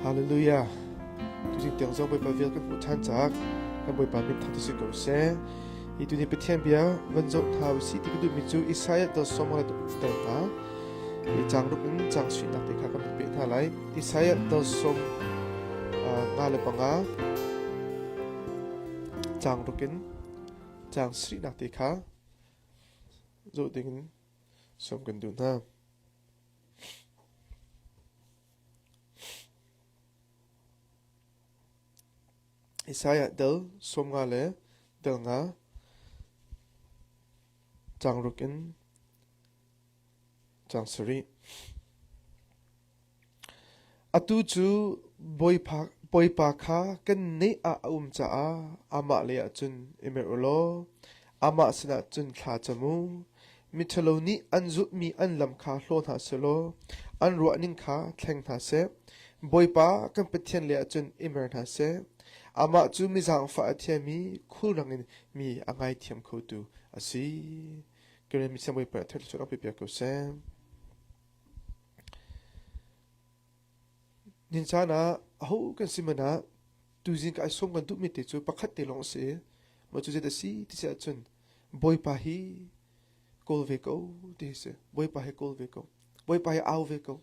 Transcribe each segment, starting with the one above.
Hallelujah. Tu xin tiếng dòng bởi bà việc các vụ than chắc các bởi bà mình thằng tu sĩ cầu xe ý tu niệm thiên bia vẫn dậu thảo sĩ thì cái tụi mình chú Isaiah tờ sông là tụi ta ý chẳng lúc ứng chẳng suy nạc thì khá các bị thả lại Isaiah tờ sông ngà lệ bằng ngà chẳng lúc ứng chẳng suy nạc thì khá dậu tình sông gần đường ha Isaiah tờ sông ngà lệ tờ ngà chẳng lúc ứng chẳng suri atu chu boy pa kha kan nei a cha ama le chun emerolo ama sina chun kha chamu mithaloni anzu mi an lam kha hlon ha selo an ro ning kha thleng tha se boy pa kan pathian le chun emer tha se ama chu mi jang fa athiami khul rangin mi angai thiam kho tu asi kere mi samoi pa thel chora pe pe ko se ninsana ho kan simana tuzin ka som kan tu mi te chu pakhat te long se ma chu je da si ti se chun boy pa hi kol ve ko ti se boy pa hi kol ve ko boy pa hi au ve ko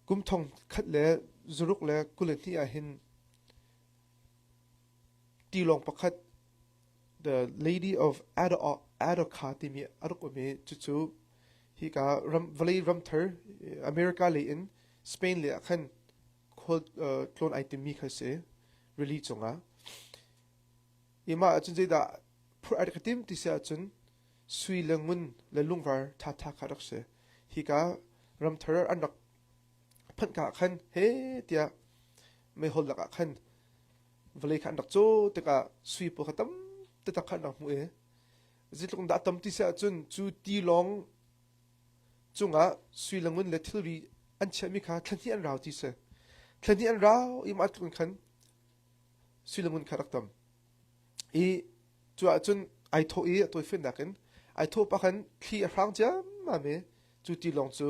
kum thong khat le zuruk le kulen ti a hin ti long pakhat the lady of Adoka ti mi aruk me chu hi ka valley ram thar America le in Spain le khan khol clone item mi khase really chunga ima chun je da phur arkatim ti sa chun sui langun le lungwar tha kharak se hi ka ram thar anak phan ka khan he tia me hol la khan valley khan dak cho te ka sui po khatam te ta khan mu e zitlung da tam ti sa chun chu ti long chunga sui langun le thilri an chami kha thani an raw ti se thani an raw I mat kun khan sui langun kharaktam I chu a chun ai tho I toy fin dakin ai tho pa khan khi a rang jam ma me chu ti long chu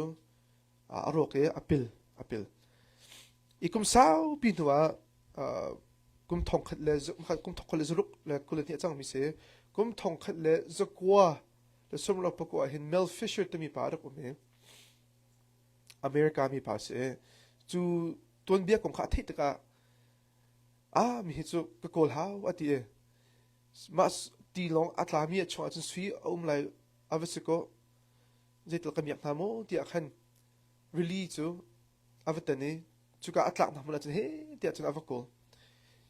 a roke apil I kum sao pinwa kum thong khat le kum thok le zuruk le kulen hi chang mi se kum thong khat le zakwa le somlo pako hin Mel Fisher to mi parak me America mi pa se chu ton bia kom kha thei taka mi hi chu ka kol how ati e mas ti long atlami a chwa chun sui lai avasiko zetel kam yak namo ti akhan really chu avatani chu ka atlak na mala chun he ti chun avakol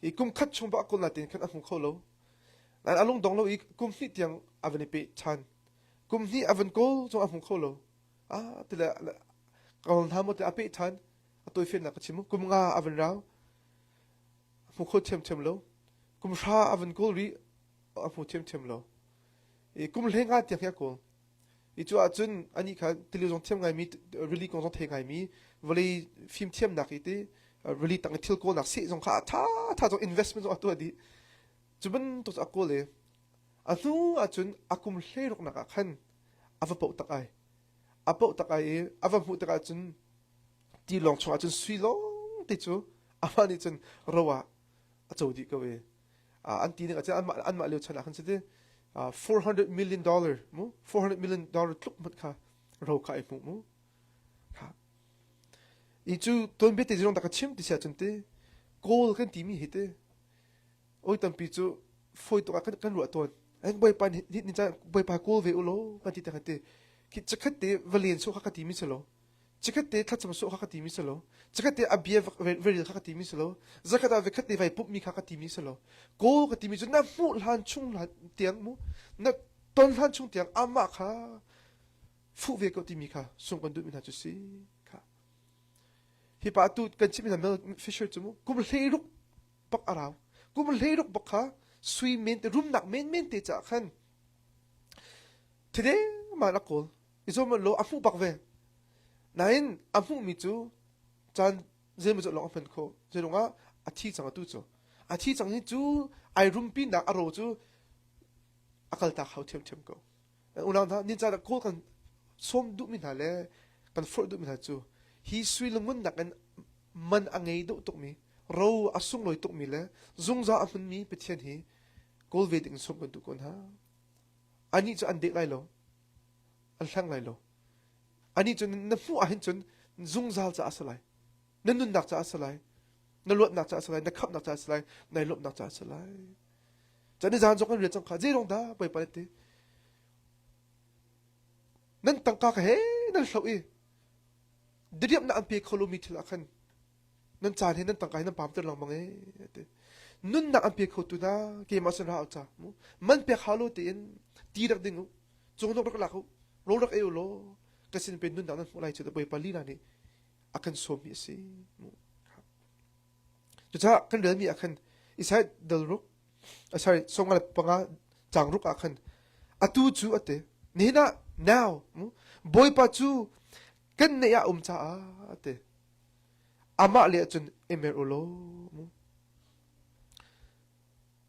I kum khat chung ba kol na tin khan ahung kholo nan alung dong lo I kum hi tiang avani pe chan kum hi avan kol chung ahung kholo tila kawan hamo te ape chan atoi fen na kachimu kum nga avan raw mu kho chem lo kum ra avan kol ri amu chem lo I kum lenga tiang ya kol I chu a chun ani kha television chem ngai mi really kon the ngai mi voli film chem na ki te really tang thil ko na se jong kha tha jong investment jong atu di chuban to akol le anu a chun akum hlerok na ka khan ava po takai apo takai ava mu taka chun ti long chwa chun sui long te chu amani chun rowa a chodi ka we an ti ne cha an ma leo chana khan chete $400 million mu $400 million tluk mat kha ro ka mu kha I chu ton bete jong taka chim ti sa chun te goal kan ti mi hite oi tam pi chu foi to kan ru ton ang boy pan ni cha boy pa goal ve ulo kan ti ta te ki chakate valen so kha ti mi selo chakate thatcham so kha ti mi selo chakate abia very kha ti mi selo zakata ve khate vai pup mi kha ti mi selo go ka ti mi chu na mu lan chung la tiang mu na ton lan chung tiang ama kha fu ve ko ti mi kha sung kan du mi na chu si kha hi pa tu kan chi mi na Mel Fisher chu mu kum leiruk pak araw kum leiruk bak kha sui men te room nak men te cha khan today ma na kol isom lo afu bak ve nain afu mi chu chan zem zo long pen ko zelonga athi chang tu chu athi chang ni chu ai room pin da aro chu akal ta khau them ko unang tha nin cha da ko kan som du mi na le kan for du mi na chu hi sui lungun nak an man angai do tuk mi ro asung loi tuk mi le zungza amun mi pethian hi kol veding som kan tu kon ha ani chu an de lai lo an thlang lai lo ani chu na fu a hin chun zungzal cha asalai na nun nak cha asalai na lot nak cha asalai na khap nak cha asalai na lop nak cha asalai chani zan jok kan re chang kha je rong da pai pa te nan tangka ka he nan hlau e diriam na an pe kholomi thila khan nan chan he nan tangka nan pam ter lang mangai te nun na an pe kho tu na ke ma san ra cha mu man pe khalo te in ti rak ding chung nok rak la khu ro rak e lo ka sin pe nun na nan mulai chu da pai pa li na ni akan som mi si mu chu cha kan re mi akan isai dal ruk sorry songal panga chang ruk akan atu chu ate ni na now boy pa chu kan ne ya cha ate ama le chun emer ulo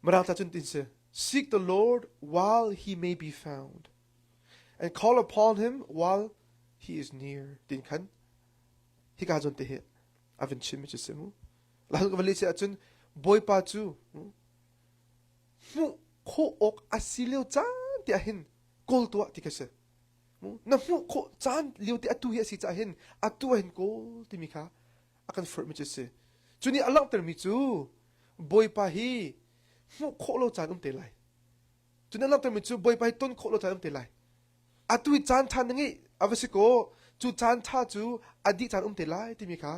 marang ta chun tin se seek the Lord while he may be found and call upon him while he is near tin khan hi ka chun te he avin chim mi se mu la ga vale se chun boy pa chu mu kho ok asileo cha ti a hin kol to ti ka se na mu kho chan liu ti atu hi si cha hin atu hin ko ti mi kha akan fer mi se chuni alang ter mi chu boy pa hi mu kho lo chan te lai chuni alang ter mi chu boy pa hi ton kho lo chan te lai atu hi chan than ngi avasi ko chu chan tha chu adi chan te lai ti mi kha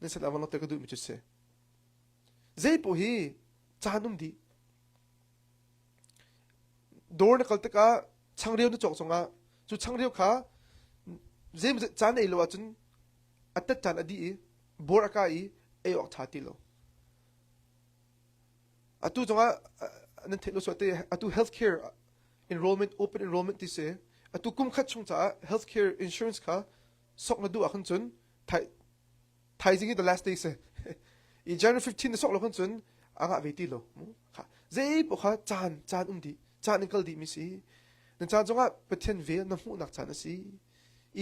nên sẽ là văn ter ka du mi se zai po hi chan di door na kalte ka changreu na chok songa chu changreu kha zem chan ei lo chun atat chan adi bor aka I e ok thati lo atu jonga nan thelo so te atu healthcare enrollment open enrollment ti se atu kum khat chung cha healthcare insurance kha sok na du akhan chun thai jing the last day se in January 15 na sok lo khan chun anga ve ti lo kha zai po kha chan di chan nikal di mi si nan chan jonga pathian ve na mu nak chan si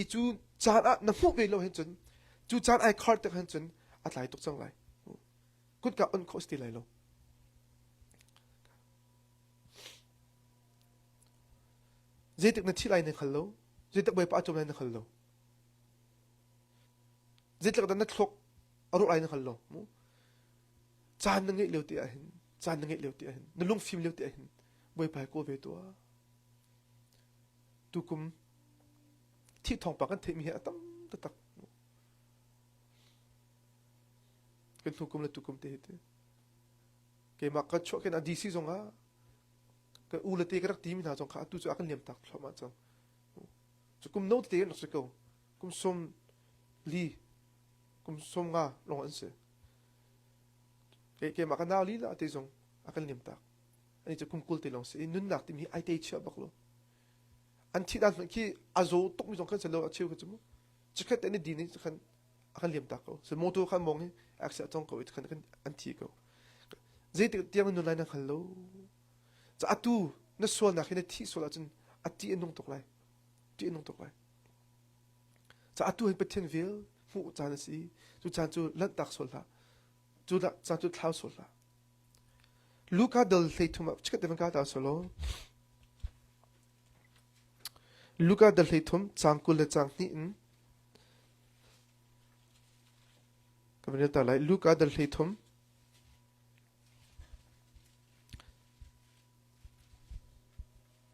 I chu chan a na mu ve lo hen chun chu chan ai card te hen chun atlai tok chang lai kut ka on cost ti lai lo zai tek na thi lai ne khal lo zai tek bai pa chom lai ne khal lo zai tek da na thlok aru lai ne khal lo chan na ngai leu ti a hin chan na ngai leu ti a hin na lung phim leu ti a hin bai pa ko ve to tu kum thi thong pa kan the mi ha tam ta tak kan tu kum la tu kum te te ke ma ka chok ken a dc zonga ka u la te ka rak ti mi na jong kha tu chu akan liam tak thloma chang chu kum no te no se ko kum som li kum som nga long an se ke ma ka na li la te zong akan liam tak ani chu kum kul te long se nun nak ti mi ai te cha bak lo an thi dan ki azo tok mi jong kan se lo a chiu ka chu chikhat ani di ni khan akan liam tak ko se moto khan mong ni aksa tong ko it khan an thi ko zai te tiang nu lai na khal lo cha atu na sol na khine thi sol a chun ati enong tok lai ti enong tok lai cha atu hin pathian vel mu cha na si chu chan chu lan tak sol la chu la cha chu thlau sol la luka dal thei thuma chika te ka ta solo luka dal thei thum changkul le chang ni in kamene ta lai luka dal thei thum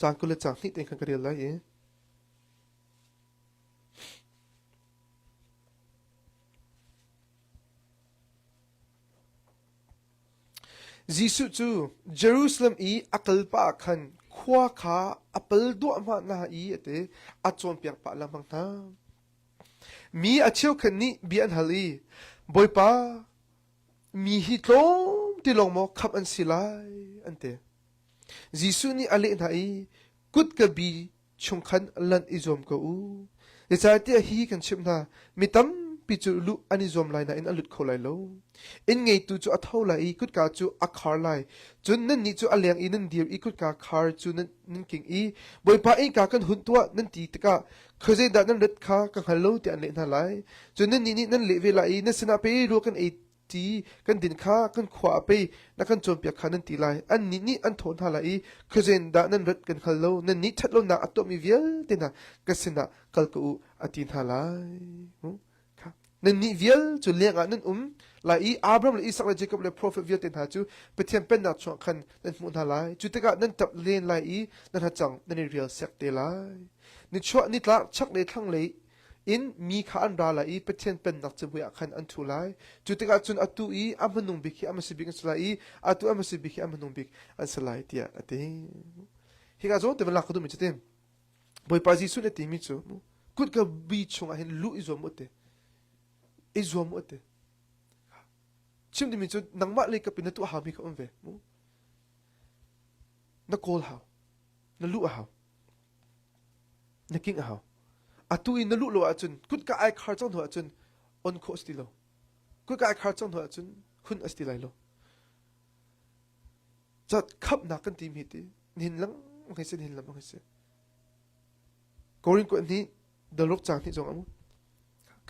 changkul le chang ni te khan ka rel lai e Jisu chu Jerusalem I akal pa khan khwa kha apal do ma na I ate achon piak pa lamang na mi acheu khan ni bian hali boipa mi hi tlom ti long mo khap an silai ante Jisu ni ale na I kut ka bi chung khan lan izom ko u le cha ti hi kan chim na mitam pi chu lu ani zom lai na in alut kholai lo in ngei tu chu athau lai kut ka chu akhar lai chun nan ni chu aleng in nan dir ikut ka khar chu nan king I boi pa in ka kan hun tua nan ti taka khoje da nan ret kha ka halo ti an le na lai chun nan ni nan le ve lai na sina pe ro kan e ti kan din kha kan khwa pe na kan chom pya kha nan ti lai an ni an thon ha lai khoje da nan ret kan halo nan ni that lo na atomi vial te na ka sina kal ku atin ha lai nan ni vial chu lenga nan la I Abraham la Isaac la Jacob la prophet vial ten ha chu pethiam pen na chong khan nan mun ha lai chu te ka nan tap len lai I nan ha chang nan ni real sek te lai ni chwa ni tla chak le thang le in mi kha an ra la I pethiam pen nak chu buya khan an thu lai chu te ka chun atu I amanung bikhi amasibik an sulai I atu amasibikhi amanung bik an salai tia ate hi ga zo te la khadu mi chitem boy pa jisu le ti mi chu kut ka bi chung a hin lu I zo mo te I zo mo te chim di mi chu nangma le ka pin tu ha mi ka on ve mu na kol ha na lu ha na king ha atu in na lu lo a chun kut ka ai khar chong ho a chun on ko sti lo kut ka ai khar chong ho a chun hun asti lai lo chat khap na kan ti mi ti nin lang ngai se nin lam ngai se korin ko ni da lok chang ni jong amu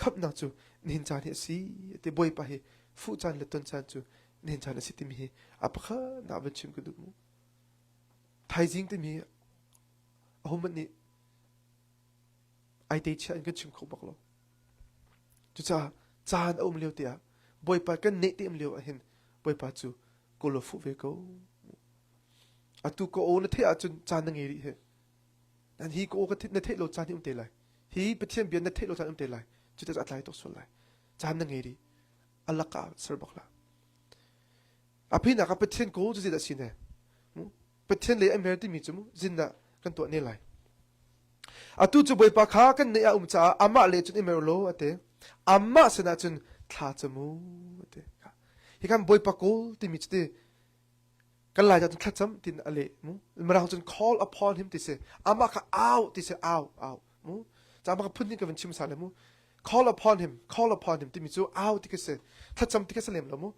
khap na chu nin chan he si te boy pa he fu chan le ton chan chu nin chan si ti mi he apakha na ba chim ku du mu thai jing te mi ahom ni ai te chan ka chim ko bak lo chu cha chan om leo te a boy pa kan ne te am leo a hin boy pa chu ko lo fu ve ko atu ko o na the a chun chan na nge ri he an hi ko ka thit na the lo chan ni te lai hi pethiam bian na the lo chan te lai chu te atlai to sol lai chan na nge ri alaka sir bakla api na ka pethian ko chu da sine pethian le amer ti mi chu zin na kan to ne lai atu chu boy pa kha kan ne a cha ama le chun emer lo ate amma sena chun thla chamu ate hi kan boy pa ko ti mi chte kan lai chun thla cham tin ale mu mara chun call upon him ti se ama kha out ti se out mu cha ma ka phun ni ka ven chim sa le mu call upon him ti mi chu out ti ke se thla cham ti ke se lem lo mu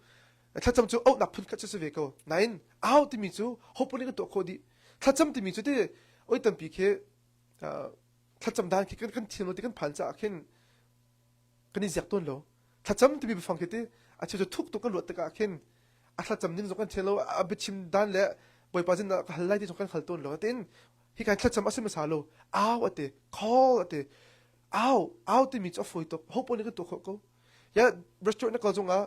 thla cham chu out na phun ka chu se ve ko nain out ti mi chu hopuni ka to ko di thla cham ti mi chu te oi tam pi khe thla cham dan ki kan thim lo ti kan phan cha khen kan izak ton lo thla cham ti bi phang ke te a chu thuk to kan lo ta ka khen a thla cham ning zo kan thelo a bi chim dan le boy pa jin na halai ti zo kan khal ton lo ten hi kan thla cham asim sa lo aw ate call ate aw ti mi chu foi to hoponi ka to ko ya restaurant na ka zonga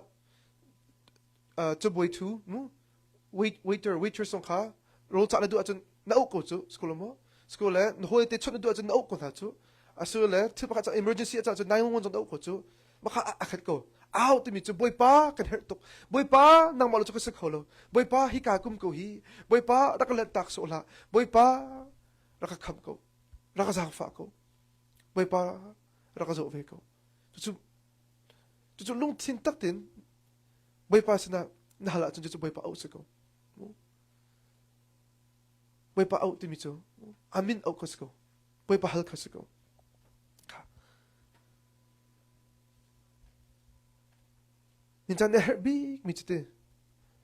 chu boy tu mu waiter song kha ro cha na du a chun na ko chu school mo school le no hoi te chon du a chun na ko na chu asu le thu pa cha emergency cha chu 911 jong da ko chu ma kha a khat ko aw ti mi chu boy pa kan her to boy pa nang ma lo chu ka se kholo boy pa hi ka kum ko hi boy pa ra ka le tak so la boy pa ra ka kham ko ra ka sa fa ko boy pa ra ka zo ve ko chu lung tin tak tin boy pa sina na hala chu boy pa au se ko boy pa au ti mi chu amin au ko se ko boy pa hal ka se ko nin chan her bi mi chite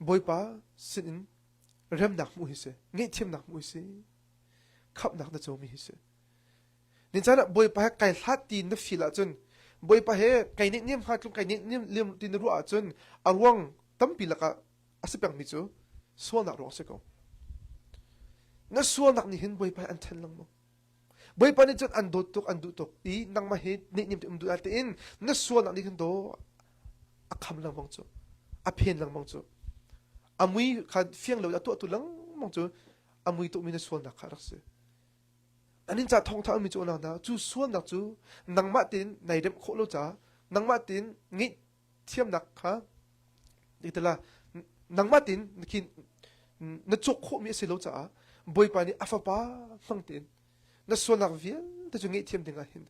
boy pa sin rem nak mu hi se nge thim nak mu hi se khap nak da chu mi hi se nin chan boy pa kai hlat tin na fila chun boy pa he kai ni nim ha tlum kai ni nim lim tin ru a chun arwang tampi laka asipang mi chu so nak ro se ko na so nak ni hin boy pa an than lang mo boy pa ni chun an do tok i nang ma he ni nim tum du at in na so nak ni hin do a kham lang mong chu a phen lang mong chu amui khan fiang lo tu lang mong chu amui to mi na so nak kharak se anin cha thong tha mi chu na chu so nak chu nangma tin nai dem kho lo cha nangma tin ngi thiam nak kha itala nangma tin kin na chok kho mi se lo cha boy pa ni afa pa phang tin na so nak vian ta chu ngi thiam dinga hin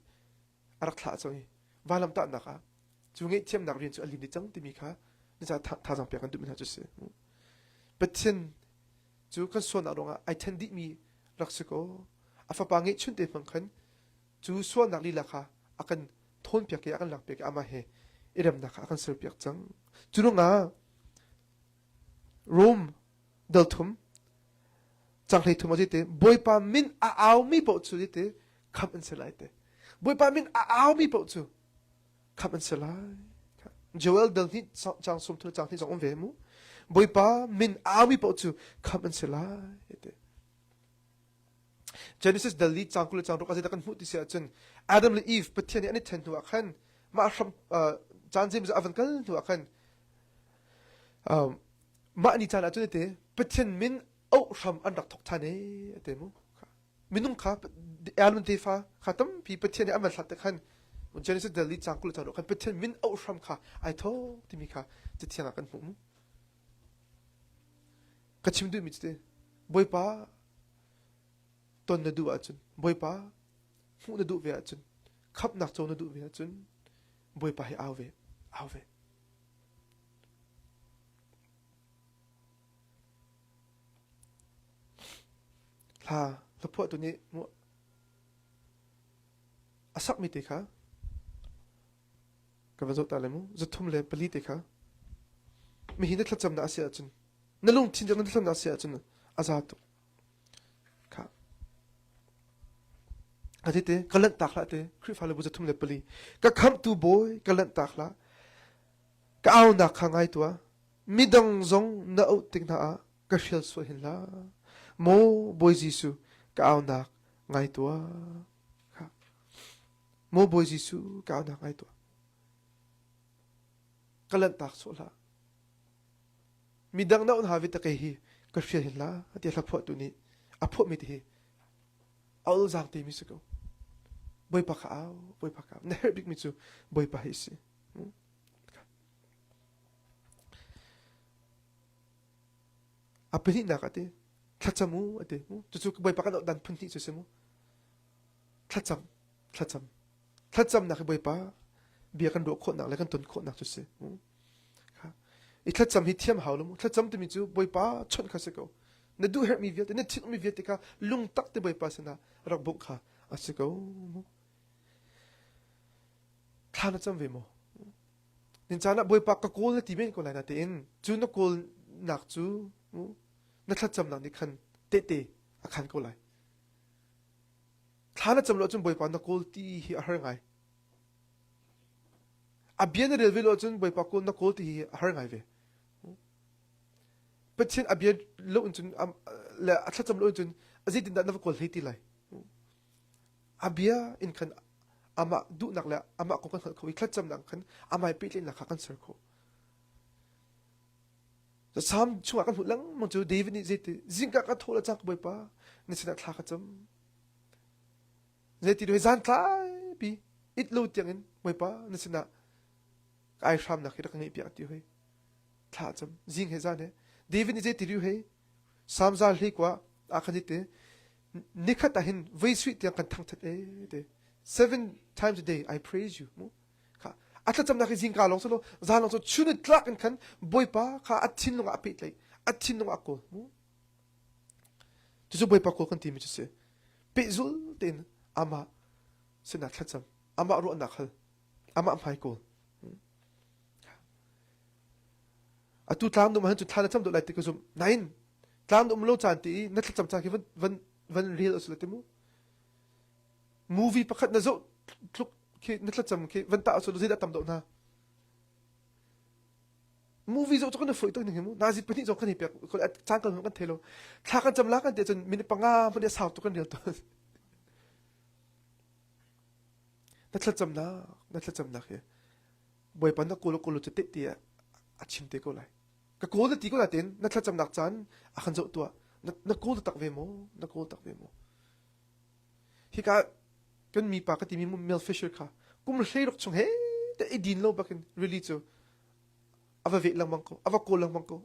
arak thla choi walam ta na ka chu ngi thiam nak rin chu alim ni chang ti mi kha ni cha tha jang pe kan tu mi na chu se pathin chu kan so na ronga ai then di mi rak se ko afa pa ngi chun te phang khan chu so nak li la kha akan phone piak ke akan lak piak ama he iram na kha akan ser piak chang chununga Rome dal thum chang hlei thum ajite boipa min a aw mi po chu jite kham an selai te boipa min a aw mi po chu kham an selai Joel dal ni chang sum thu chang thi jong ve mu boipa min aw mi po chu kham an selai te Genesis dal li chang kul chang ro ka jita kan hu ti sia chen Adam le Eve pathian ani then tu akhan ma from chan james avan kal tu akhan ma ani chan atu te pathian min au ram an rak thok thane te mu minung kha alman te fa khatam pi pathian amal thlat te khan Genesis dal li chang kul chang ro kan pathian min au ram kha ai tho ti mi kha ti thiang kan hu mu ka chim du mi te boy pa ton na du achun boy pa hu na du ve achun khap nak chaw na du ve achun boy pa hi awe ha la po tu ni mo asak mi te kha ka va zo ta le mu zo thum le pali te kha mi hin thla cham na sia achun na lung thin jang na thlam na sia achun azat kha adite kalan takla te khri phale bu thum le pali ka kham tu boy kalan takla ka aw na khangai tua midang zong na au ting na a ka shel so hin la mo boy jisu ka aw na ngai tua kha mo boy jisu ka aw na ngai tua kalan tak so la midang na un havi ta kai hi ka shel hin la ati la pho tu ni a pho mi ti aw zang te mi se ko boy pa khao na herbik mi chu boy pa hi si apeni na ka te thachamu ate chu boy pa ka dan phunti chu se mu thacham na ka boy pa bia kan ro kho na le kan ton kho na chu se kha I thacham hi thiam haw lo mu thacham te mi chu boy pa chon kha se ko na du her mi viet na thik mi viet ka lung tak te boy pa se na rak buk kha ase ko mu thana cham ve mo nin chana boy pa ka kol ti ben ko la na te in chu na kol nak chu mu na thacham na ni khan te a khan ko lai thana cham lo chum boy pa na kol ti hi a har ngai a bien rel ve lo chun boy pa kol na kol ti hi a har ngai ve pathin a bien lo chun la a thacham lo chun azit din da na kol ti lai a bia in khan ama du nak la ama ko kan ko I thacham nang khan ama pi tlin la kha kan sir ko the sam chunga kan hulang mo chu David ni zete zinga ka thola chak boy pa ni sina thla ka cham zeti do zan thlai pi it lo tiang in boy pa ni sina ai sham na khira kan pi ati hoi thla cham zing he zan he David ni zeti ru he sam za hli kwa a khani te nikhat ahin voi sweet tiang kan thang that de 7 times a day I praise you mu kha atla cham na khi jing ka long so lo za long so chunu tlak kan khan boy pa kha athin long a pit lai athin long a ko mu chu boy pa ko kan ti mi chu se pe zul tin ama sina thla cham ama ro na khal ama phai ko atu tlang dum han chu thla cham do lai te ko zum nine tlang dum lo chan ti na thla cham cha ki van real asla te mu movie pakhat na zo tluk ki natla cham ki vanta so zida tam do na movie zo kan foi to ni mu na zi pani zo kan hi pe ko chang kan kan thelo thla kan cham la kan te chun min panga mun sa to kan rel to natla cham na ke boy pan na ko lo che te ti a chim te ko lai ka ko la ti ko la ten natla cham nak chan a khan zo to na ko tak ve mo hi ka kan mi pa ka ti mi Mel Fisher kha kum hlei rok chung he te idin lo bakin really chu ava ve lang mang ko ava ko lang mang ko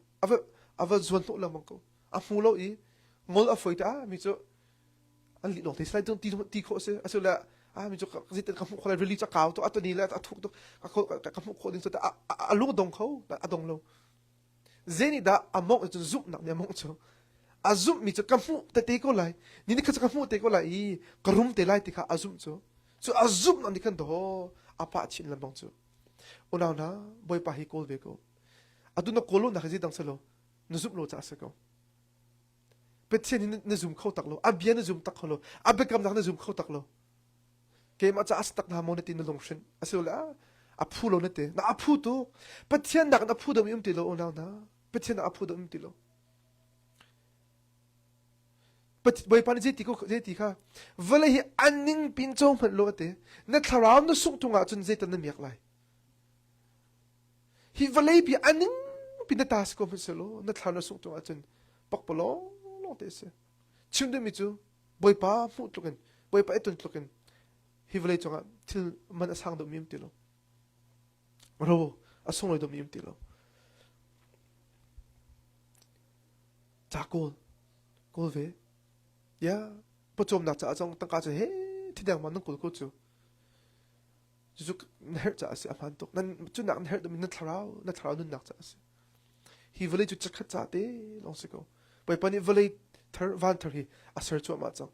ava zon to lang mang ko a mu lo I ngol a foi ta mi chu an li no te slide ti kho se asula mi chu ka zit ka mu kho really cha kaw to atoni la athuk to ka mu kho din so ta a lu dong kho a dong lo zeni da among chu zup nak ne mong chu azum mi chu kamu te ko lai ni kha kamu te ko lai karum te lai ti kha azum chu azum na ni kan do apa chin lam bang chu unaw na boy pa hi kol ve ko adu na kolo na khaji dang salo na zup lo cha se ko petchen na zum khau tak lo abia na zum tak kholo abekam na zum khau tak lo ke ma cha as tak na mo na tin long shin asola a phu lo na te na a phu to petchen na phu do mi ti lo unaw na petchen na a phu do mi ti lo boy pan je ti kha vale hi anning pin chong phan lo te na tharam na sung tunga chun je tan na miak lai hi vale bi anning pin ta tas ko phan selo na thar na sung tunga chun pak polo lo te se chun de mi chu boy pa fu tluken boy pa etun tluken hi vale chonga til man asang do mim ti lo ro asong lo do mim ti lo cha kol ve ya pachom na cha chong tang ka che he thidang man kul ko chu ju ner cha se aman tok nan chu nak ner do min na tharau nun nak cha se hi vele chu chakha cha te long se ko pai pani vele thar van thar hi asar chu ma chang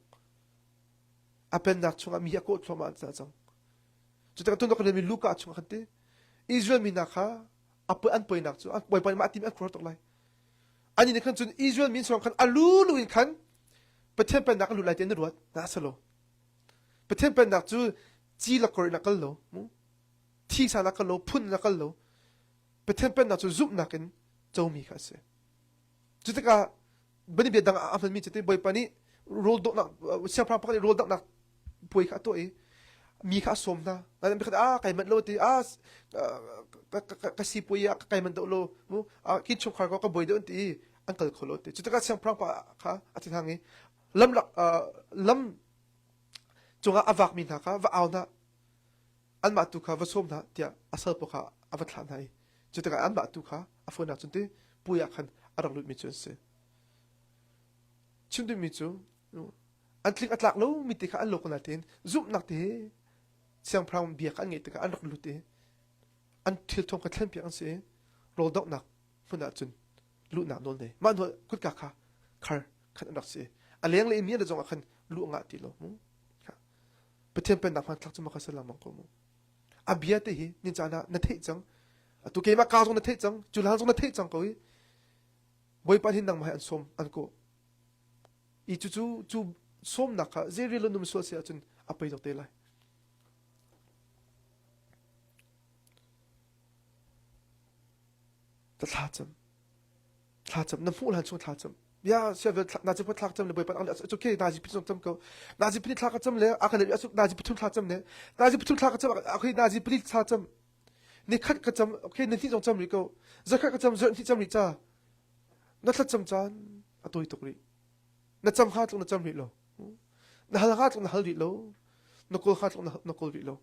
apen nak chunga mi ya ko chu ma cha chang chu ta tu nok le mi luka chunga khate Israel mi na kha ap an poi nak chu pai pani ma tim an khor tok lai ani ne khan chun Israel min song khan alu luin khanประเทศเป็นนักลุไลเตนรวดน่าสโลประเทศเป็นนักจูจีละกอร์นักโลที่สานักโลพุ่นนักโลประเทศเป็นนักจูซุบนักกันเจ้ามีค่ะเสียจุดที่ก็บันนี้เบียดดังอามันมีจุดที่บ่อยปานี้โรลดนักเสียพระพักโรลดักนักป่วยค่ะตัวเองมีค่ะสมนะแล้วเป็นค่ะไก่มันโลตีกระสีป่วยไก่มันโดโลคิดชมขาก็บ่อยเดินตีอันเกิดโคโลตีจุดที่ก็เสียงพระพักค่ะอาทิตย์ทางนี้ลำจงอาวักมินหาค่ะว่าเอานะอันมาตุค่ะว่าส้มนะเดี๋ยวอาศัยพวกค่ะอาวัตหลานให้จุดที่อันมาตุค่ะอาฝนนักจนที่ปุยขันอารักลุดมิจุนเสชิมดูมิจูอันทลิกอัตลักลูมิติค่ะอันโลกนัดเองซุปนักเตะเสียงพรำเบียกันไงติค่ะอันรักลุดเตะอันทิลทงกับเทมเปียงเสโรดอกนักฝนนักจนลุดนักโดนเลยมันหัวกุดกะค่ะคาร์ขันอันรักเสอะไรอย่างเลี้ยงเดี๋ยวจงอาคันลุงงาติโลมุค่ะประเทศเป็นนักพันทักจะมาคัสลามังกมุอาบียเตหินิจานะนัทเทจังตัวเกมากาจงนัทเทจังจุลฮันจงนัทเทจังก็อีบอยปันหินนังมาให้อันสมอันก็อีจูสมนักค่ะเจริญลุนุ่มสวดเสียจนอาไปตกเตลัยแต่ท้าจำน้ำมูลหันช่วงท้าจำยาเชื่อว่านาจิพิทักษ์จำเลยบ่อยปานอันโอเคนาจิพิทักษ์จำเขานาจิพิทักษ์จำเลยอาคาเลยนาจิพิทักษ์จำเนี่ยนาจิพิทักษ์จำโอเคนาจิพิทักษ์จำนี่ขัดก็จำโอเคนี่ที่จำหรือเขาจะขัดก็จำจะที่จำหรือจ้านัดจำจานตัวอีตุกรีนัดจำขาดตรงนัดจำหรือโลนัดหัลขาดตรงนัดหัลหรือโลนักโกลขาดตรงนักโกลหรือโล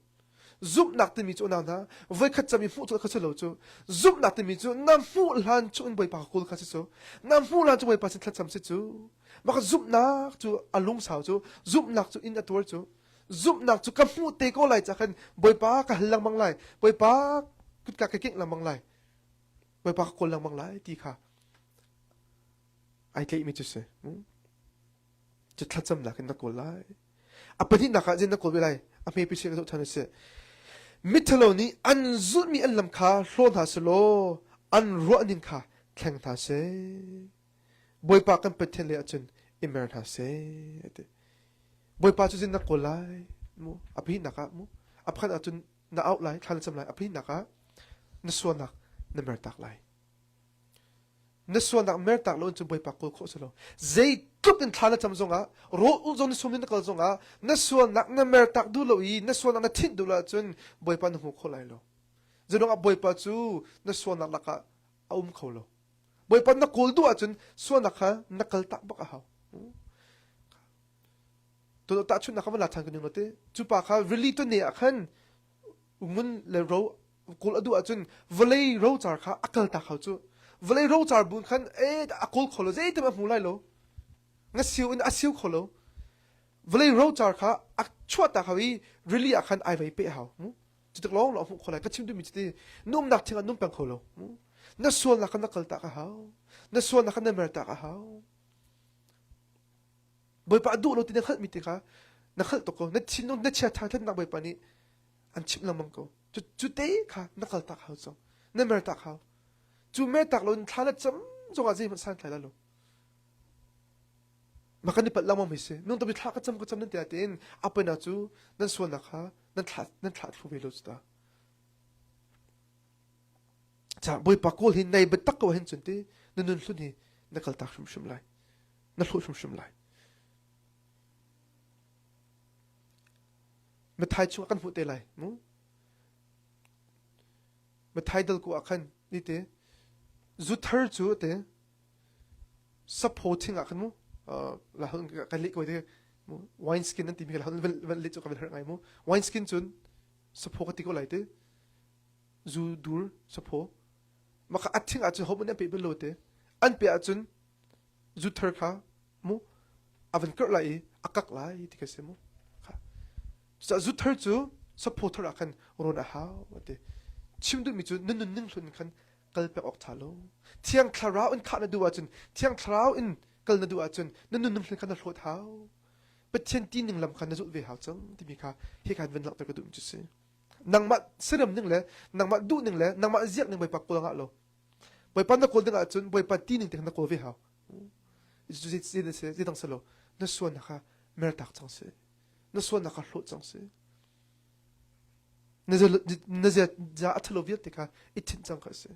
ซุปนักที่มีจูนนะไว้ขัดจำมีฟูจูขัดเฉลจูซุปนักที่มีจูน้ำฟูหลานจูนบ่อยปากโกลขัดเฉลน้ำฟูหลานจูบ่อยปากขัดจำเฉลจูมันก็ซุปนักจูอารมณ์สาวจูซุปนักจูอินอัตวร์จูซุปนักจูกำฟูเตโก้ไหลจากกันบ่อยปากกะลังมังไหลบ่อยปากกุดกะเก่งลังมังไหลบ่อยปากโกลลังมังไหลตีค่ะไอ้เกย์มีจุดเสียจะขัดจำนักนักโกลไหลอ่ะประเด็นนักจะนักโกลไปไหลอ่ะไม่ไปเชื่อกับทุกท่านเสียมิทโลนี้อันจุดมีอันลำคาโลนหาสโลอันรัวนินคาแข่งทาเซบอยปากันเป็นเทเลอจนอิมเมอร์ทาเซบอยปาจุดนักโกลไลมูอภินักะมูอภินักจนนักเอาไลทันจำไลอภินักะนัสวนักนัเมอร์ตักไลนัสวนักเมอร์ตักโลนจนบอยปาโกลโคสโลเจทุกเป็นทันจำจงอ่ะโรอุจนสมนินกลจงอ่ะนัสวนักนัเมอร์ตักดูโลอีนัสวนักนัทิดดูโลจนบอยปาหนูโคไลโลจะลงอ่ะบอยปาจูนัสวนักละกะอุ้มเขาโลบอยปานักโกลดูอ่ะจนสวนักฮะนักกลตักบักเขาตัวตาชุนนักมันหลักทางกันยังไงเต้จูปากเขาเรลี่ตัวเนี่ยขันมันเลยโรโกลดูอ่ะจนวอลเลย์โรจาร์เขาอักลตักเขาจูวอลเลย์โรจาร์บุญขันอักโกลเขาโลเจ๊แต่มันหูไลโลงั้นซิวอินอาซิวเขาโลวอลเลย์โรจาร์เขาอักชวดตาเขาอีเรลี่อ่ะขันไอไว้เป๊ะเขาจุดตะล้องหลอกคนไหนก็ชิมดูมิจิตีนุ่มหนักทิ้งนุ่มแปงเขาโลนั่นส่วนนักนักกลตักเขานั่นส่วนนักนักเมรตักเขาบอยปาดูเราตีนักขัดมิติค่ะนักขัดตกนั่นชิ้นนู้นนั่นเชียร์ทางท่านนักบอยปานี้ an chim lang mang ko chu te kha nakal tak hau chong na mer tak hau chu mer tak lo thana cham chong a ji man san thlai la lo makani pat lamam hise nung tabi thla ka cham nan te atin apena chu nan suan kha nan thla thu ve lo sta cha boi pakol hin nei betak ko hen chunti nun hlu ni nakal tak shum lai na hlu shum lai me thai chu kan hu te lai mu me thai dal ko akhan ni te zu thar chu te supporting akhan mu la hung kan li ko te mu wine skin nan ti mi la hung vel li chu ka vel her ngai mu wine skin chun support ti ko lai te zu dur support maka athing a chu homun pe belo te an pe a chun zu thar kha mu avan kar lai akak lai ti ka se mu sa zu thar chu supporter akhan ron a ha ate chimdu mi chu nun hlun khan kal pe ok thalo thiang thlara in kha na du a chun thiang thlara in kal na du a chun nun hlun khan na hlot hau pathian ti ning lam khan na zu ve hau chang ti mi kha he khan ven lak ta ka du chu se nang ma seram ning le nang ma du ning le nang ma ziak ning bai pak ko nga lo bai pan na ko ding a chun bai pa ti ning te na ko ve hau ju ji dang salo na suan na kha mer tak chang se na suan na ka hlot chang se na za athalo viet te kha ithin chang kha se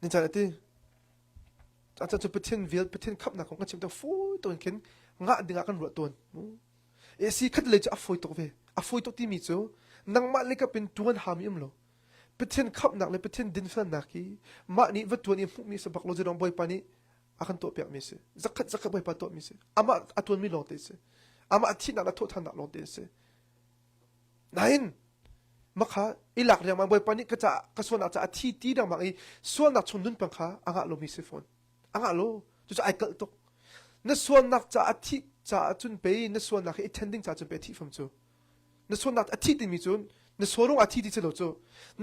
ni cha ati cha chu pathian viet pathian khap na kong ka chim ta fu ton ken nga dinga kan ro ton e si khat le cha foi to ve a foi to ti mi chu nang ma le ka pin tuan ha mi lo pathian khap nak le pathian din fan nak ki ma ni va tuan i mu mi sa baklo jong boy pani akan to pek mi se zakat boy pa to mi se ama atun mi lo te se ama athi na la tho than na lo te se nain makha ilak ria ma boy pani ka cha ka so na cha athi ti dang ma i so na chun dun pang kha anga lo mi se phone anga lo chu cha ai kal to na so nak cha athi cha chun pe na so nak attending cha chun pe thi pham chu na so nak athi ti mi chun na so rong athi ti che lo chu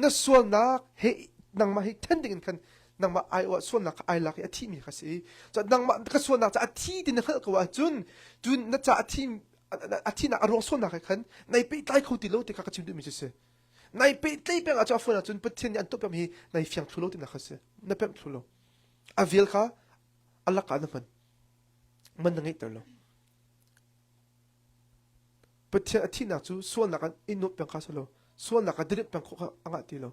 na so nak he nang ma he attending kan nang ma ai wa so nak ai lak athi mi kha se cha nang ma ka so nak cha athi ti na khal ka wa chun na cha athi na aro so nak khan nai pe tai khau ti lo te ka ka chim du mi se nai pe tlei pe a cha phone chun pathian an to pem hi nai fiang thulo ti na kha se na pem thulo a vil kha alla ka na man ngai tar lo pathian athi na chu so nak an inu pem kha salo so nak a dirip pem kho anga ti lo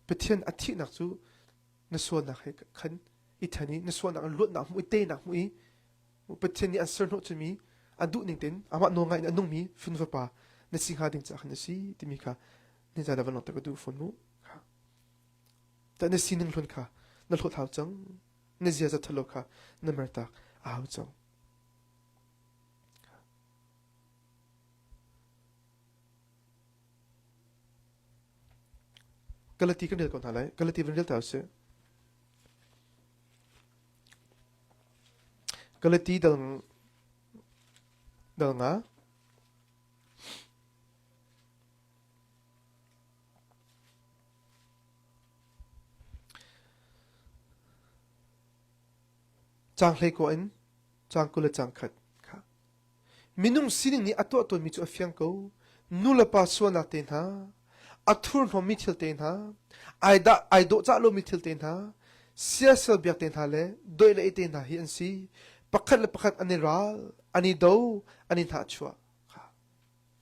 pathian athi nak chu na so nak he khan I thani na so nak lut na mu te nak mu I pathian ni answer no to me adu ning tin ama no ngai na nung mi fun va pa na sing ha ding cha khan si ti mi kha ni za da van ta ko du fun mu kha ta na sin ning lun kha na lot hau chang na zia za thalo kha na mer ta au chang galati kan del kon halai galati van del ta se galati dal nga chang hlei ko in chang kula chang khat kha minung sining ni ato mi chu afiang ko nula pa suana ten ha athur no mi thil ten ha ai do cha lo mi thil ten ha sia sel biak ten ha le doi le ten ha hi an si pakhat le pakhat ani ral ani do ani tha chua kha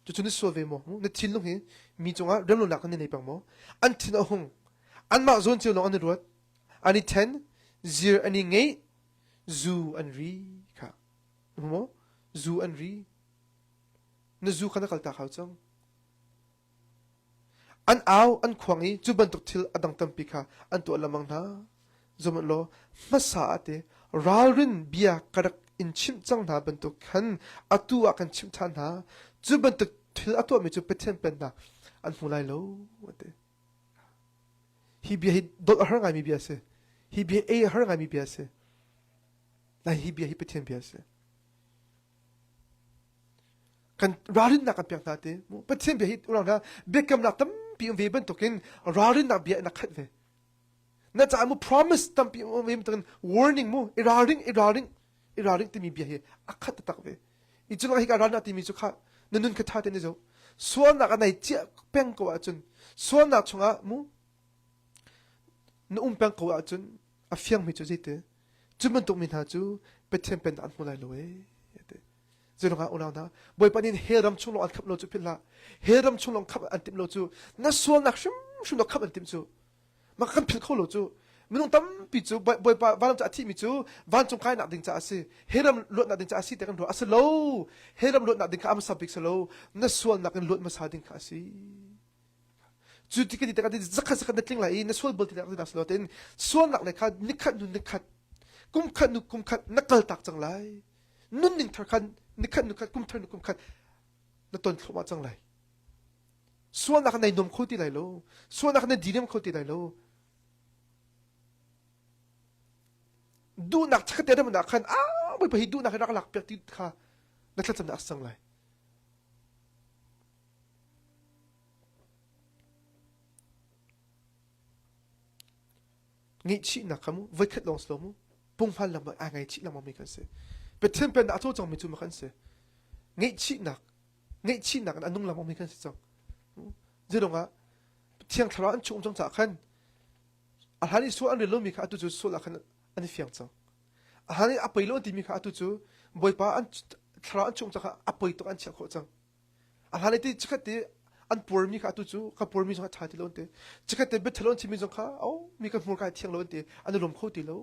chu chu ni so ve mo ne thil lu hi mi chunga rem lo nak ni nei pang mo an thin hung an ma zon chu lo ani ruat ani 10 zir ani ngei zu an ri kha mo zu an ri na zu khana kal ta khau chang an aw an khwangi chu ban tok thil adang tam pi kha an to lamang na zoman lo masa ate ralrin bia karak in chim chang na ban tok khan atu a kan chim than na chu ban tok thil atu mi chu pethen pen na an mulai lo ate hi bia hi dot har ngai mi bia se hi bia e har ngai mi bia se na hi bia hi pethen bia se kan ralin na kan pyak na te mo pethen bia hi urang na bekam na tam pi ve ban tokin ralin na bia na khat ve na cha mu promise tampi mo mem tan warning mu iraring ti mi bia he akhat tak ve I chunga hi ka ran ati mi chu kha nun ka tha te ne zo suan na ka nai chia peng ko a chun suan na chunga mu na peng ko a chun a fiang mi chu jite chu man tok min ha chu pe them pen an mo lai lo e ate zero nga una na boy panin heram chung lo an khap lo chu phila heram chung lo khap an tim lo chu na suan na shum lo khap an tim chu ma kan phil kho lo chu minung tam pi chu boy pa van cha thi mi chu van chung kai na ding cha ase heram lot na ding cha ase te kan ro ase lo heram lot na ding ka am sabik se lo na suan na kan lot ma sa ding ka ase chu ti ke ti ka ti zakha zakha na tling la I na suan bol ti na na lo ten suan nak le kha nikhat nu nikhat kum khat nakal tak chang lai nun ning thar khan nikhat nu khat kum thar nu kum khat na ton thoma chang lai suan nak nai nom khoti lai lo suan nak na direm khoti lai lo du nak chaka te dam nak khan boy pa hi du nak rak lak pek ti kha na thlat cham na sang lai ngi chi nak kamu vai khat long slomu pung phal lam a ngai chi lam mi kan se pe them pen a tho chang mi chu ma kan se ngi chi nak anung lam mi kan se chang zedonga thiang thara an chung chang cha khan a hani su an lo mi kha tu chu su la khan ani fiang chang a hani a pailo ti mi kha tu chu boy pa an thara an chung cha kha a poi to an cha kho chang a hani ti chakhat ti an por mi kha tu chu ka por mi jong tha ti lo te chakhat te be thalon chi mi jong kha mi ka mur ka thiang lo te an lom kho ti lo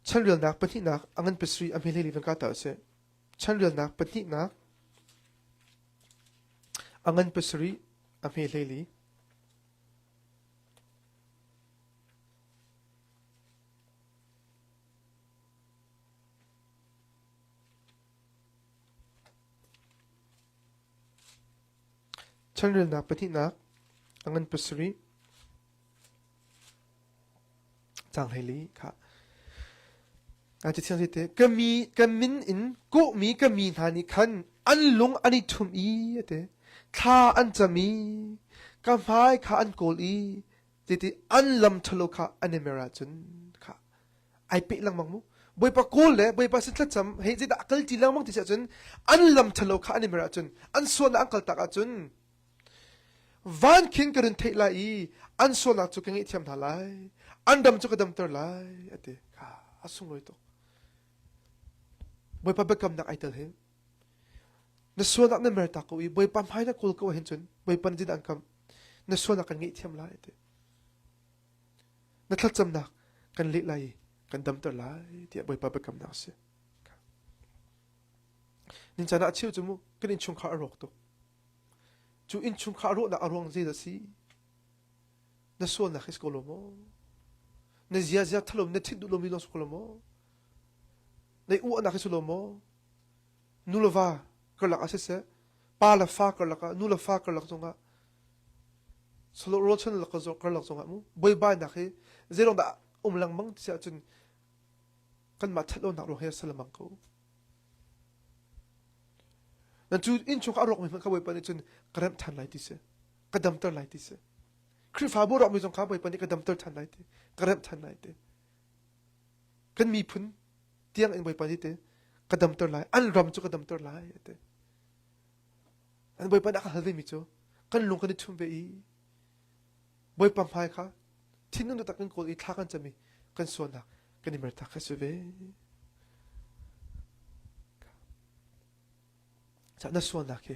chan real nak pani nak angan pesri amhele li ka ta se chan real nak pani nak angan pesri amhele li chan real nak pani nak angan pesri chang heli khaอาจจะเที่ยงสิเตก็มินอินกูมีก็มีทานิคันอันลงอันนี้ทุ่มอีเตข้าอันจะมีก็หมายข้าอันโกลีที่อันลำทะลุข้าอันเนเมราจุนข้าไอเปิลังมังมุบอยปะโกลเลยบอยปะสิทธิ์จำเฮ้ยจิตอักลจีลังมังที่เสียจุนอันลำทะลุข้าอันเนเมราจุนอันส่วนอังกลตักจุนวันคิงกระดุนเทลายอันส่วนอักจุกังอิเทียมทลายอันดำจุกดำตรลายเตข้าอาสุงเลยตัวบอยปะเบกำนักไอเตลเฮนส่วนนักนั่นเมรตากูอีบอยปะไม่นักกูก็เห็นจนบอยปะจิตอังคำนส่วนนักกันงี้เทียมลายเตนทัดจำนักกันเละลายกันดำตัวลายเดี๋ยวบอยปะเบกำนักเสียนินจานะเชี่ยวจมูกกันอินชุงข้าอรกตัวจูอินชุงข้าอรกนักอรวงเจดสีนส่วนนักฮิสโกโลโมนเจียทลมนทิดดูลมิโนสโกโลโมในอ้วนนักสุลโมนูลฟ้าก็หลักอาศัยเสปาลฟ้าก็หลักนูลฟ้าก็หลักจงอ่ะสโลโรชันหลักก็หลักจงอ่ะมูบอยบ้านนักเฮเจลองดาลังมังที่จะจนกันมาทัดโลนักโลเฮสลมังกูนั่นจูอินชุกอารมณ์มันเขาบอยปานจนกระดับทันไลติเสกระดับเตอร์ไลติเสคริฟาบุรอมีจงเขาบอยปานกระดับเตอร์ทันไลติกระดับทันไลติกันมีพุนเตียงเองบอยปานิเตกระดมตัวลายอันรำจุกระดมตัวลายเตอันบอยปานักฮัลดิมิจูกันลงกันทุ่มไปอีบอยปั๊มไฟค่ะที่นั่นตักกันโกลอีทักกันจะมีกันส่วนนักกันนิมร์ทักกันสุเวจากนั่นส่วนนักเฮ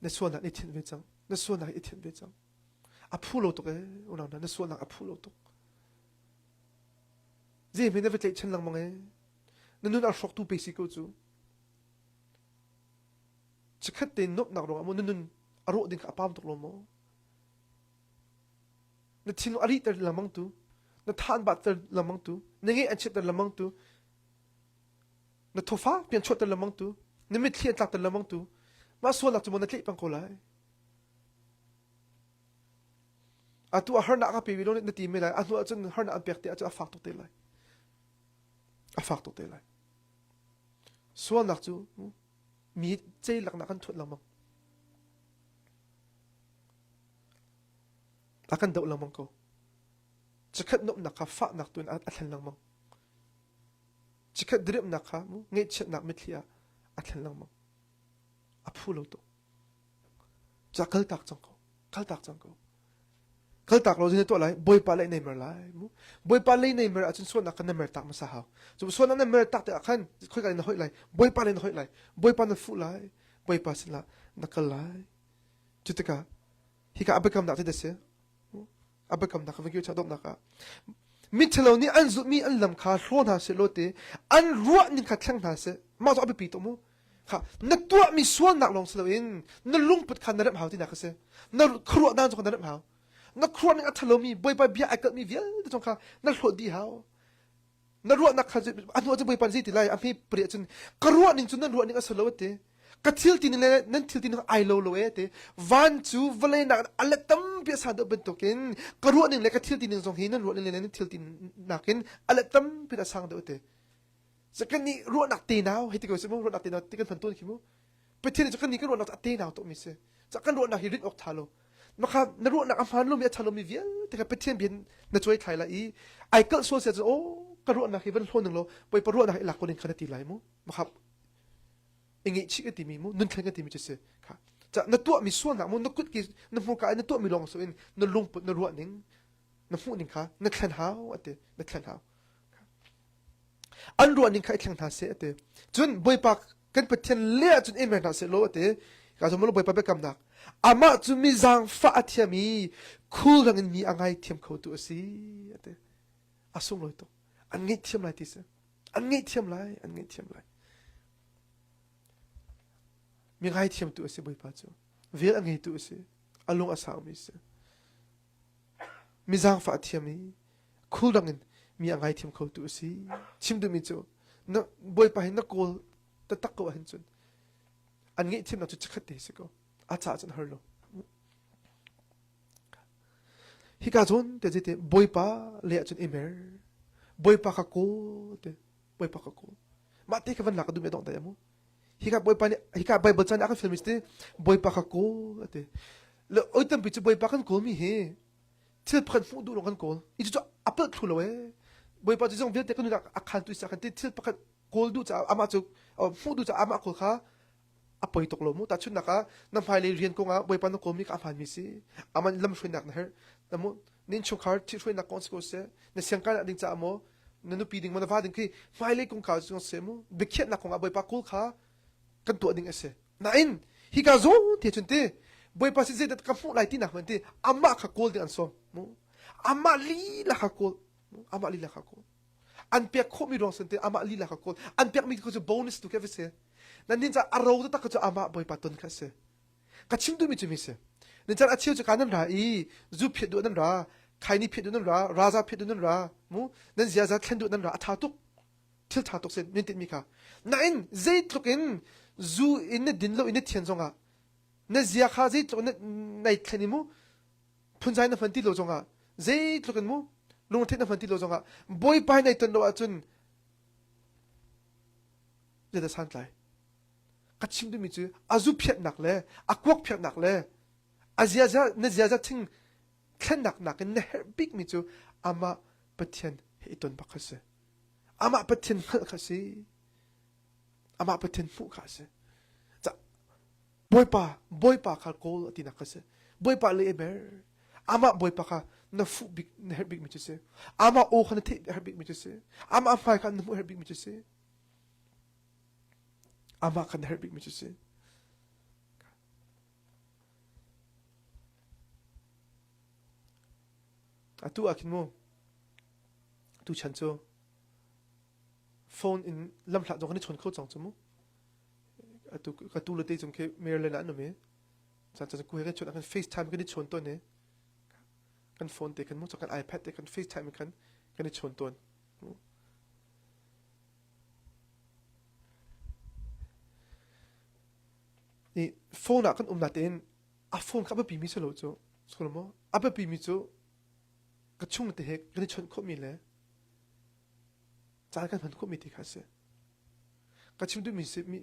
นั่นส่วนนักอีเทียนเวจังนั่นส่วนนักอีเทียนเวจังอัพูโลตุกอุณานั่นส่วนนักอัพูโลตุกเจ้าไม่ได้ไปเจอฉันลังมังนั่นนู่นอัลฟอกตูเบสิกจูจะขัดเต็นนบหนักลงนั่นนู่นอารมณ์ดิ่งกับปามตกลงมั้งนั่นทิ้งอาริตร์ละมังตูนั่นทานบัตรละมังตูนั่นเงี้ยอันเชิดละมังตูนั่นทฟ้าเปลี่ยนชดละมังตูนั่นไม่เทียนตักละมังตูมาส่วนหลักจะมันนั่นเลี้ยปังโกไลอาตัวฮาร์นักกับปีวิโรนั่นตีไม่ได้อาตัวจนฮาร์นักเปียกเตะจะฝากตกเตะเลยฝากตกเตะเลยส่วนหลักจู มีเจหลักนักกันทุนเรามั้งอากันเดาเรามั้งก็จะขัดนบนักฟ้านักตัวนั้นอัดลังมั้งจะขัดดริบนักมั้งเงี้ยเช็ดนักไม่เที่ยอัดลังมั้งอับฟูโลตัวจะกัลตักจังก็กัลตักจังก็กัลตักเราจะเนี่ยตัวอะไรบอยปาเลยในเมื่อไรมั้งบอยปาเลยในเมื่ออาจจะส่วนนักกันในเมื่อตักมาสาวจะส่วนนักในเมื่อตักแต่อากันค่อยกันในห้อยไรบอยปาเลยในห้อยไรบอยปาในฟูไรบอยปาสิละนักกันไรจุดตะกะฮิกาอับกำนักที่เดชอับกำนักวิกิวชาดมนักมิทลนี่อันจุดมีอันลำคาโรนาเสโลเตอันรัวนิขัดแข่งนาเสมาจะเอาไปปีตัวมูค่ะนักตัวมีส่วนนักลงสลวินนักลุงปัดขันนรกหาวที่นักเสนักครัวด้านจงนรกหาวนักครัวนี่อัทลมีบอยไปเบียไอเกิดมีเวียลจงค่ะนักหลดดีหาวนักรัวนักขัดอันว่าจะบอยปันซีติไลอันพี่เปรียจนกรัวนี่จนนักรัวนี่ก็สลวเตกัทิลตินเลยนั่นทิลตินไอโลโลเอเตวันจูวเลนักอัลตัมเปียสาดเป็นตัวกินกรัวนี่เลยกัทิลตินจงหินนั่นรัวนี่เลยนั่นทิลตินนักกินอัลตัมเปียสางเดอเตสักนี่รัวนักตีนาวให้ที่เขาสมมติรัวนักตีนาวที่กันพันต้นขี้มูไปที่นี่สักนี่ก็รัวนักตีนาวตัวมิเสสักรัวนักฮิริตออกทาโลมาครับนรัวนักอัมพันลุมีทาโลมีเวียแต่ก็ไปที่นี่นักช่วยใครละอีไอเกิลโซเซียจะโอ้กรัวนักฮิวันล้นหนึ่งโลไปปรัวนักหลักคนหนึ่งขนาดตีไหลมูมาครับเองชิกติมีมูนุ่นเคลงติมีจะเสค่ะจะนัตัวมีส่วนหนักมูนักกุดกินักหัวกายนัตัวมีลองส่วนนักลุงปุนักรัวหนึ่งนักหัวหนึ่งค่ะนักแข่งหาวอันเดนักแข่งหาวอันรัวหนึ่งค่ะแข่งหาเสอันเดจนบอยปากกันเป็นเทนเลี้ยจนเอ็มเอ็นหาเสโลอันเดการสมมติบอยปากไปกำนักอามาจนมีจางฟ้าเทียมีคูลดังมีอะไรเทียมเขาตัวสิอันเดอาส่งเลยตัวอันงี้เทียมไรที่เสอันงี้เทียมไรอันงี้เทียมไรมีไงเทียมตัวเสียบ่อยป่ะจ๊ะเวลอันไงตัวเสียอารมณ์อาสามีเสียมีจางฟ้าเทียมีคู่ดังนั้นมีอะไรเทียมเขาตัวเสียชิมดูมิจ๊ะนักบ่อยป่ะเห็นนักโกลแต่ตักก็เห็นจนอันไงเทียมนักจุดชัดเดียวสิก็อาจารย์จะเฮโลฮิกาจนเดี๋ยวจะบ่อยป่ะเลี้ยจนเอเมอร์บ่อยป่ะข้าโกเดี๋ยวบ่อยป่ะข้าโกมาเตะกันหลักดูไม่ต้องแต่ยังมั้งฮิกาบอยปานี่ฮิกาบอยบอลจันอาคันฟิล์มิสต์บอยปากโก้อะเตแล้วโอ้ยตั้งปีจะบอยปากันโก้มีเฮที่พันฟูดูลงกันโก้อีจุดอัปเปิลครูเลยบอยปาจะส่งเวียดเด็กคนนึงอาคันตุยสักคันที่พันโก้ดูจะอามาจุฟูดูจะอามาโก้ค่ะอัปเปิลตกลงมุตัดชุดนักน้ำพายเลยเรียนกงอ่ะบอยปานโก้มีกับอามันมิสิอามันลำช่วยนักนะฮะแต่มุนินชุกฮาร์ที่ช่วยนักคอนสโกเซ่ในเสียงการดิ้งจะอาโมนั่นนูปีดิ้งมันว่าดิ้งคือพายเลยกงข่าวจงเสมุเบคเคียนักกงอ่ะบอยปาโก้ค่ะกันตัวดิ่งเอเซ่นั่นฮิกาโซเทียชนเต้บอยปัสสิเซตกับฟูไลที่นักมันเต้อามาขากอลดิ่งอันสมอามาลีละขากอลอามาลีละขากอลอันเปียกโคมีรองสันเต้อามาลีละขากอลอันเปียกมีก็จะโบนัสตุกเอฟเซ่นั่นนี่จะอารมณ์ตัวก็จะอามาบอยปัตตุนค่ะเซ่กัดชิมดูมิจุมิเซ่นี่จะอาเชียวจะการนั่นราอีจูเพียดูนั่นราใครนี่เพียดูนั่นราราซาเพียดูนั่นรามูนั่นเสียจะแข่งดูนั่นราท่าตุกทิลท่าตุกเซ่นี่ติดมีค่ะนั่นเจตุกินจูอินเนดินโลอินเนเทียนจงอ่ะนั่นเสียข้าเจตุนั่นในแค่นี้มูพุ่นใจนั่นฟันติโลจงอ่ะเจตุกินมูลุงเทนนั่นฟันติโลจงอ่ะบอยไปในตันโลอาจุนเจตสันไลกัดชิมดูมิจูอาจูเพียนักเลยอากวกเพียนักเลยอาเซียจะนั่นเสียจะทิ้งแค่นักกันเนอบิ๊กมิจูอามาปะเทียนให้ตันบักเสอามาปะเทียนบักเสอามาปะเทียนมุกเสจะบอยป่าข้าโกลตีนักเสบอยป่าเลยเบอร์อามาบอยป่าข้านั่นฟุบิ๊กเนอบิ๊กมิจูเสอามาโอขันเทเนอบิ๊กมิจูเสอามาไฟขันเนอบิ๊กมิจูเสอามาขันเนอบิ๊กมิจูเสอะตัวอาคินโมตัวฉันโจโฟนอินลำหลักตรงนี้ชนเข้าจังจมูกอะตัวกระตูเลยตีจงเคเมร์เลยนะหนูเมย์จะกูเห็นกันชนกันเฟซไทม์กันได้ชนตัวนี้กันโฟนเตะกันมุกจากกัน iPad เตะกันเฟซไทม์กันได้ชนตัวนี่โฟนอะกันนัดเองอะโฟนกับปีมิโซโลโจสกุลโมอะปีมิโซกระชุ่มเตะกันได้ชนเข้ามีเลยจานกันพันเข้ามีที่ขาเส ka chim du mi se mi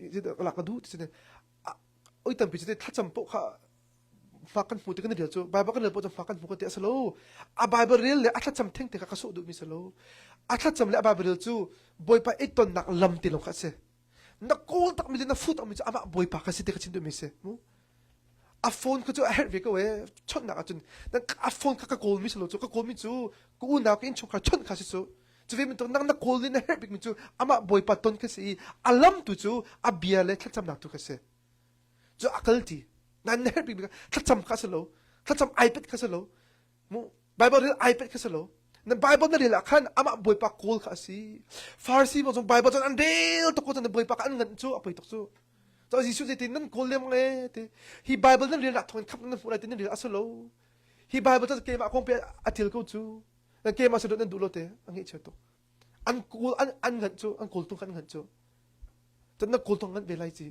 la ka du se ne oi tam pi se tha cham po kha fakan mu te kan ria chu bible kan le po cham fakan mu ko te asalo a bible rel le atha cham theng te ka so du mi salo atha cham le a bible rel chu boy pa eton nak lam ti lo kha se na kol tak mi na foot mi chu ama boy pa ka se te ka chin du mi se mu a phone ko chu a her ve ko we chon na ka chun na a phone ka kol mi salo chu ka kol mi chu ku na ka in chu ka chon ka se chu chu ve mi to nang na kol ni na her big mi chu ama boy pa ton ka se alam tu chu a bia le tha cham na tu ka se chu akal ti nan her big tha cham ka se lo tha cham ipad ka se lo mu bible rel ipad ka se lo na bible na rel khan ama boy pa kol ka si farsi mo jong bible jon an del to ko jon boy pa ka an ngan chu apoi to chu to jisu je tin nan kol le mong le te hi bible na rel thon khap nan fu la tin rel asalo hi bible to ke ma kong pe atil ko chu na ke ma se do nan du lo te ang hi che to an kol an ngan chu an kol tu kan ngan chu tan na kol tu ngan be lai chi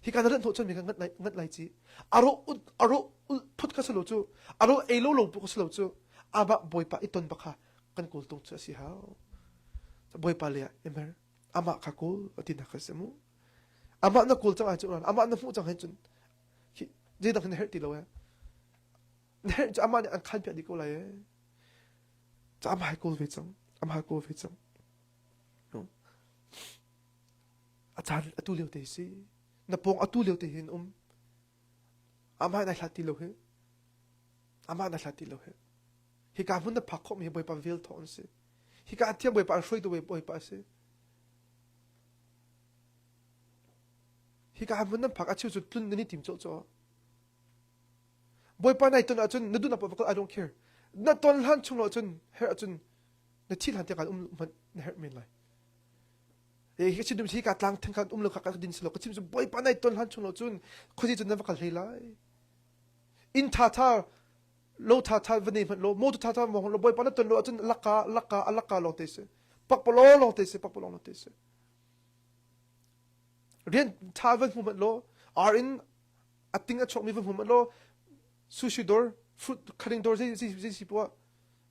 hi kan ran tho chon mi kan ngat lai chi aro phut ka salo chu aro elo lo pu ka salo chu aba boy pa iton ba kha kan kol tung chu si hao boy pa le emer ama ka kol atin na khasemu ama na kol chang a chu ran ama na fu chang han chun je da kan her ti lo ya her ama ni an khan pya di ko la ye cha ama hai kol ve chang ama hai kol ve chang no achan atu le te si na pong atu le te hin ama na hlati lo he ama na hlati lo he hi ka mun na phak khom hi boy pa vel thon se hi ka thiam boy pa shroi do boy pa se hi ka mun na phak a chu chu tlun ni tim cho cho boy pa nai ton a chun na du na pa I don't care na ton han chung lo chun her a chun na thil han te kan na her min lai hi chi dum hi ka tlang thang kan lo ka din slo ka chim chu boy pa nai ton han chung lo chun khoji chun na va kal hei lai in tha lo tha vani lo mo tha mo lo boy pa na ton lo chun laka lo te se pak lo te se pak lo te se rian tha van mu lo are in a ting a chok mi van mu lo sushi door fruit cutting door si po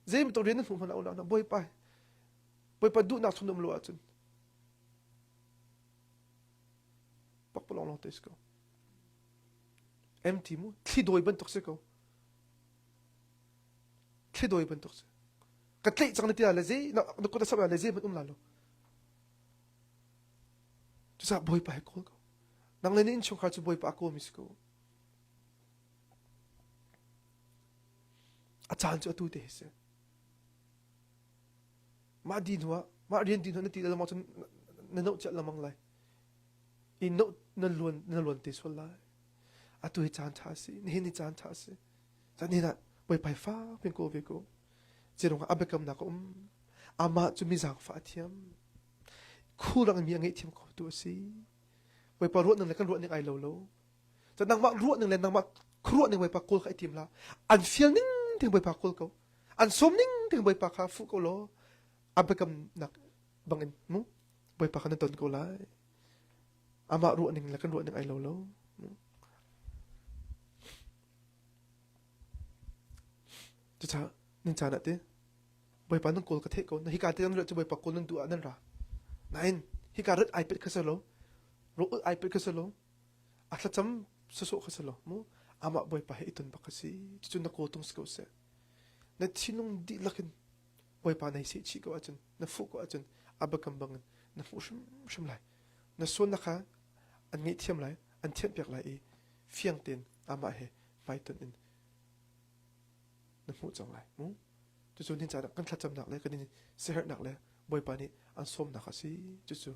zem to rian mu na boy pa du na thundum lo chun pak lo te se ko empty mu thi doi ban tok se ko thi doi ban tok se ka tlei chang na ti la ze na ko ta sa la ze ban la lo tu sa boy pa ko ko nang le nin chung kha chu boy pa ko mis ko a chan chu tu te se ma din wa ma rian din na ti la ma chun na no cha lamang lai in no na luan te so lai a tu chan tha si ni ni chan tha si cha ni na boy pa fa pen ko ve ko jerong abekam na ko ama chu mi jang fa thiam khurang mi angai thiam ko tu si boy pa ruat nang le kan ruat ning ai lo cha nang ma ruat nang le nang ma khruat ning boy pa kol khai tim la an fial ning ting boy pa kol ko an som ning ting boy pa kha fu ko lo abekam nak bangin mu boy pa kan ton ko lai ama ruat ning le kan ruat ning ai lo cha nin cha na te boy pa nang kol ka the ko na hi ka te nang ro chu boy pa kol nang du anan ra nain hi ka rat ipad ka salo ro ipad ka salo atla cham so ka salo mu ama boy pa he itun ba kasi chu na ko tung sko se na chinung di lakin boy pa nai se chi ko achun na fu ko achun abakam bang na fu shum lai na so na kha an ngi thiam lai an thiam pek lai e fiang ten ama he python in na mu chang lai mu chu nin cha kan thla cham nak le kan ni se her nak le boy pa ni an som na kha si chu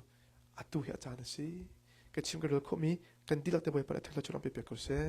atu hi acha na si ka chim ka ro kho mi kan dilak te boy pa thla chura pe pe ko se